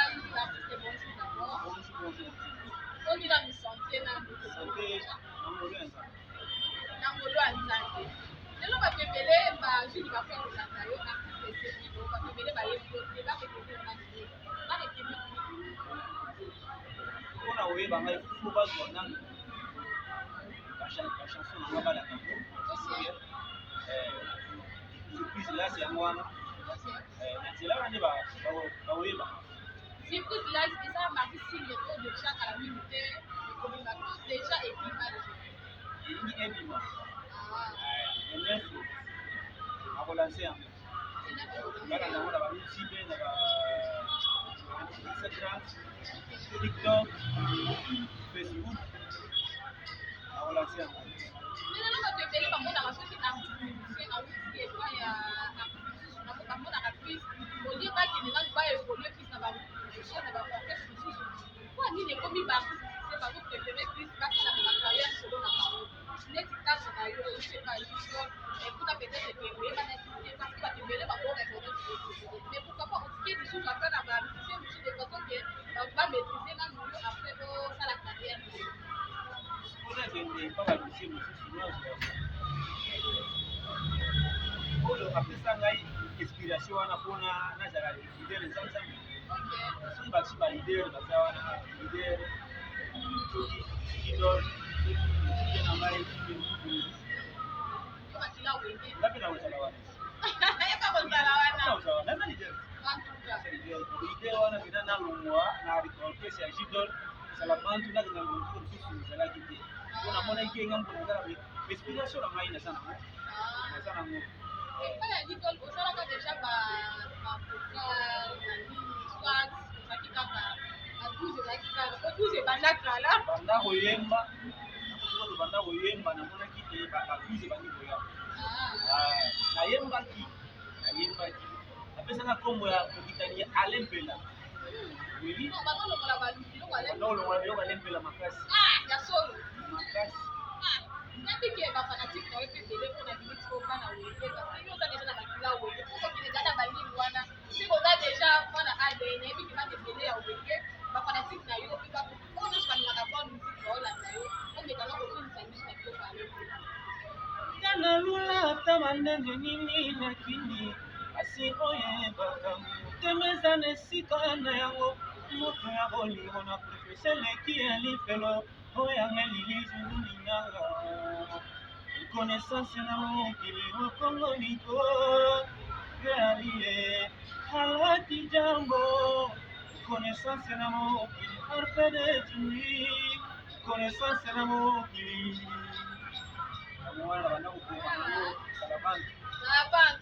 artiste bonjour d'abord. Bonjour. On dit dans le santé, Santé, Nangolo Anzande. Lelo bapepele bazwili bapo ya kolanda yo artiste esepilo bapepele bayebi yo te bapepele nani bapepele mpona koyeba ngai fo bazwa nanu bachanson nanga balaka ngo surprise lasi yango wana na nzela wana nde bakoyebanga surprise lasi eza martisigne to déjà kala mingi te ekobima déjà ebima elingi ebima enefu akolanse yango balanda yango na bayoutube na Instagram, TikTok, Facebook, akolanse yango lelo bapepele bamonaka soki artiste awuti epai ya artiste bamonaka actrice olie bakende nanu baevolue plus na bamusicien na baorchestre mosusu mpo nini ekomi baartiste bakoprefere plus basala na bacarrière solo na bango neti kasa na yo osepa juste kuna peut-être ke oyebana te parce que bapepele bakoreconnaître mais pourquoi pas otike lisusu après na bamusicien mosusu de façon ke bamaîtrise nanu yo après osala carrière mpona kende mpa bamusicien mosusu nyonso oyo apesa ngai inspiration wana mpona nazala lider nzambe soki bati balider baza wana lider soki idol soki na ngai ngape na kozala wana naza lider lider wana pena nalongwa na orchestre ya jidol ezala bantu nakenda mosusu mosusu ezalaki te mpo namonaki enga mpona ezala inspiration na ngai naza nango epai ya lidol osalaka deja baprogram na nini soit ozalaki kaka badouze ezalaki kaka badouze ebanda kala banda koyemba banda koyemba namonaki te badouze ebandi koyamba nayembaki apesaka nkombo ya mokitani ya alempela bakolongola biloko alempela makasi ya solo makasi nabike bafanatique na yo pepele mpona limiti obana weye parce yo oza deja na bakila weye okokende deja na baline wana soki oza deja mwana adn ebiki bapepele ya weye bafanatique na yo mpe oyo nyonso balingaka bwa musike baolanda yo omekana kotunisa miso na biloko alempela nalula ata bandenge nini nakini kasi oyebaka motema eza na esika na yango moto ya bolingo na profese leki ya lifelo oyanga lilizuzu linanga reconnaissance na mokili okongo liko realie halati jambo reconnaissance na mokili arpede jumi reconnaissance na mokili mwana banda kokoma salabantu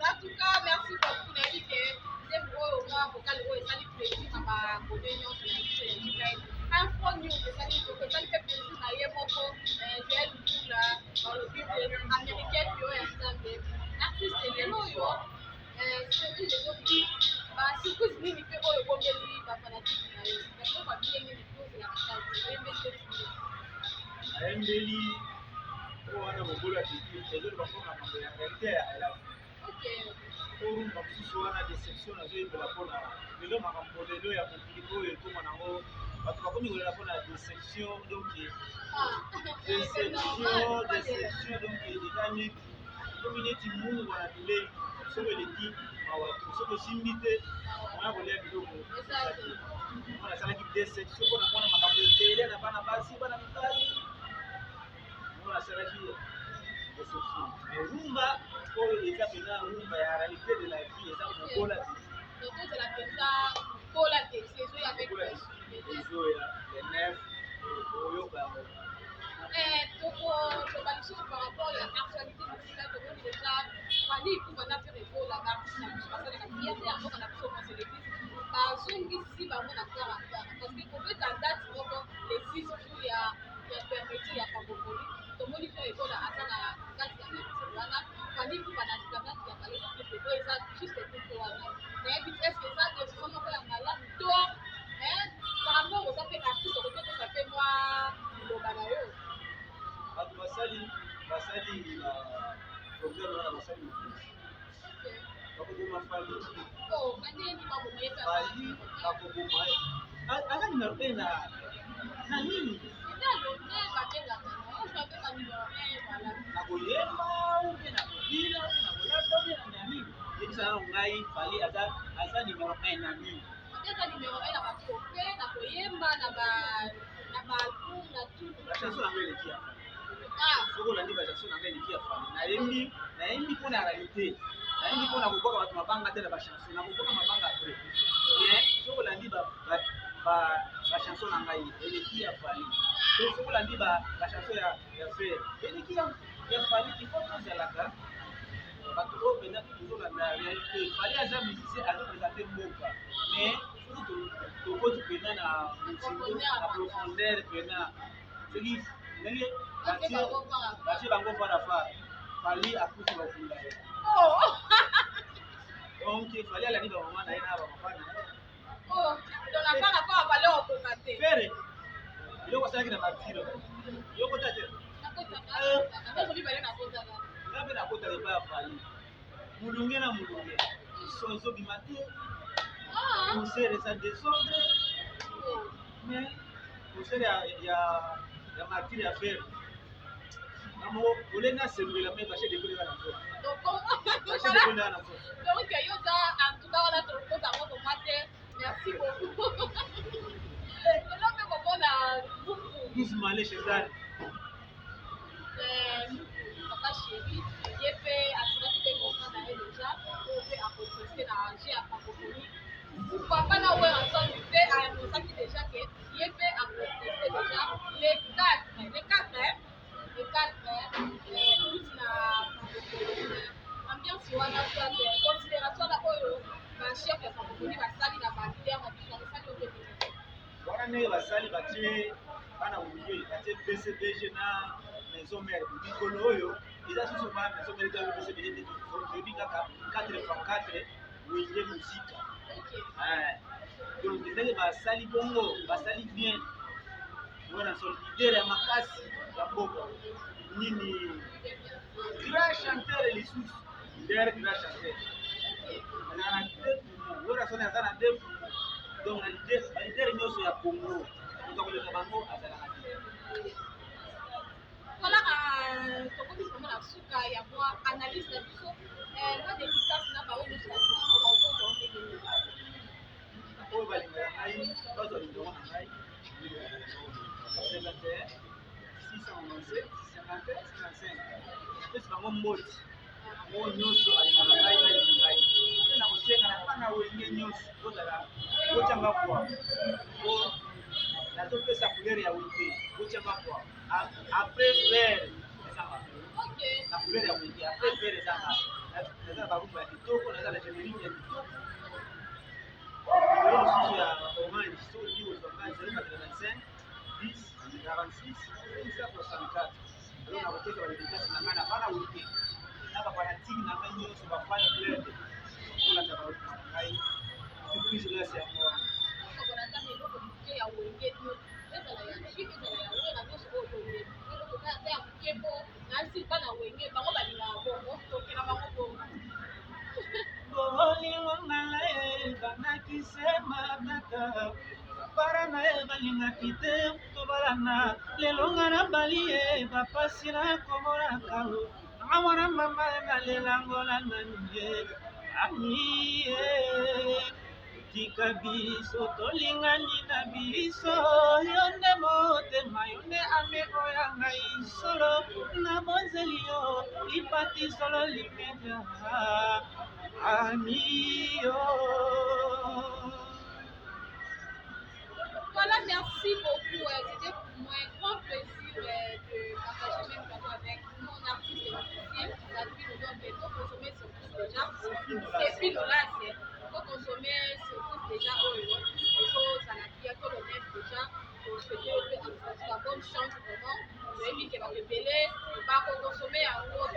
en tout cas merci beaucoup nayebi ke nzembo oyo nga vokale oyo esali plaisir na bakone nyonso na biso ya mikael info news esali mpe plaisir na ye moko joel lukula balobi américaine yo ya nzambe artiste lelo oyo surprise ezoki basurprise nini mpe oyo ebomeli bafanatike na yo yango babie nini kozela makasi oyembeli nayembeli oyo wana mobolo ya tiki ezoloba mpo makambo ya realite ya elave orumba mosusu wana deception nazoyembela mpona lelo makambo lelo ya mokili oyo ekoma nango bato bakomi kolela mpona deception donc deception donc eza neti ekomi neti mungu na bilei soki eleki mawatu soki osimbi te moya kolia biloko wana asalaki deception mpona mwana makambo ebele na bana basi bana mibali wana asalaki deception rumba oyo eza pena rumba ya réalité de la vie eza mokola ezoya le nef oyoka yango tokoloba lisusu par rapport ya actualité mosika tomoni deja bali ikumbana mpe rekola baartiste na biso basalaka fierté ya mboka na biso consélectrice bazongisi bango na quarantaine parce que kobeta date moko le 6 jour ya fermeture ya francophonie tomoni mpe rekola aza na kati ya fermeture wana bali ikumbana date ya baloko pepe oyo eza juste ekupe wana nayebi estce eza décision moko ya malamu to par rapport oza mpe artiste okotokosa mpe mwa liloba na yo bato basali programme wana basali bakoboma fali Nani mambo yetu Fali bakoboma ye. Aza numéro 1 na nini? ndio ndio batenga kana on fait pas numéro 1 voilà Na koyemba ube na kobina ube na kolata ube na nini? Yebisa na ngai Fali aza numéro 1 na nini? eza numéro 1 na ba trophée na koyemba na ba album na tout Bachanson na ngai eleki ya Fali. ah Soko olandi bachanson na ngai eleki ya Fali. Nayembi mpona réalité. Nayembi mpona koboka bato mabanga te na bachanson. Na koboka mabanga après. Mais soko olandi bachanson na ngai eleki ya Fali. Soko olandi bachanson ya Fer eleki ya Fali. Il faut tozalaka bato oyo mpenza tozolanda réalité. Fali aza musicien azopresente mboka. Mais soki tokoti mpenza na profondeur mpenza soki ndenge batie bango fara fara Fali akufi bakunda ye. oh Donc Fali alandi bamama na ye na bapapa na ye. oh donc na kaka kwa balé okoka te Fere biloko asalaki na martire yokota te nga mpe nakota epai ya Fali molunge na molunge so ezobima te concert eza désordre mais concert ya martire ya Fere namo olengi asengela me bashe dekolega na nzoto bashe dekolega na nzoto donc yoza en tout cas wana tokota ngo tomate merci beaucoup lelo mpe komona doucement les chézane papa chéri ye mpe asilaki mpe contrat na ye déjà oyo mpe akopreste na age ya francophonie papa na oyo ensemble mpe anosaki déjà ke ye mpe akopreste déjà le 4 uti na francophonie ambiance wana soit considération na oyo bachef ya francophonie basali na balider na biso basali oyo mpe wana ndenge basali batie bana molunge batie PCBG na maison mère likolo oyo eza susu ba maison mère to PCBG te toyebi kaka 4x4 wenge musika donc ndenge basali bongo basali bien wana solidaire ya makasi ya mboka nini grand chanteur lisusu der grand chanteur ana deux poumons wana sona aza na deux poumons donc na leader nyonso ya Congo tokoleka bango azalaka te voilà tokoki komona suka ya mwa analyse na biso mwa dédicace na bango nyonso oyo balingaka ngai bazwa numero na ngai 697 51 apesi bango mboti oyo nyonso alingaka ngai nalingi ngai mpe na kosenga na bana wenge nyonso ozala kotyanga kwa po nazopesa couleur ya wenge kotyanga kwa après vert ezanga na couleur ya wenge après vert ezanga naza na barumba ya kitoko naza na générique ya kitoko numéro mosusu ya orange soki ozwanga 085 10 46 564 oyo na kopesa badedikasi na ngai na bana wenge na bafanatike na ngai nyonso bafani club olanda barumba na ngai surprise glasi yango wana bolingo ngala ye bandaki sema tata para na ye balingaki te tobalana lelo nga na bali ye bapasi na komolaka anga mwana mama nalelango na nanie amiye tika biso tolingani na biso yo nde motema yo nde ame oya ngai solo na bonzeli yo lipati solo limedia amiyo. Voilà, merci beaucoup. C'était pour moi un grand plaisir de partager même plateau avec mon artiste et musicien. La vie nous donne bientôt consommer ce coup déjà. C'est puis là, c'est faut consommer ce coup déjà au héros. Il faut ça la vie à tout le même déjà. Pour souhaiter la bonne chance vraiment. Vous avez mis qu'elle va révéler, pas consommer en gros.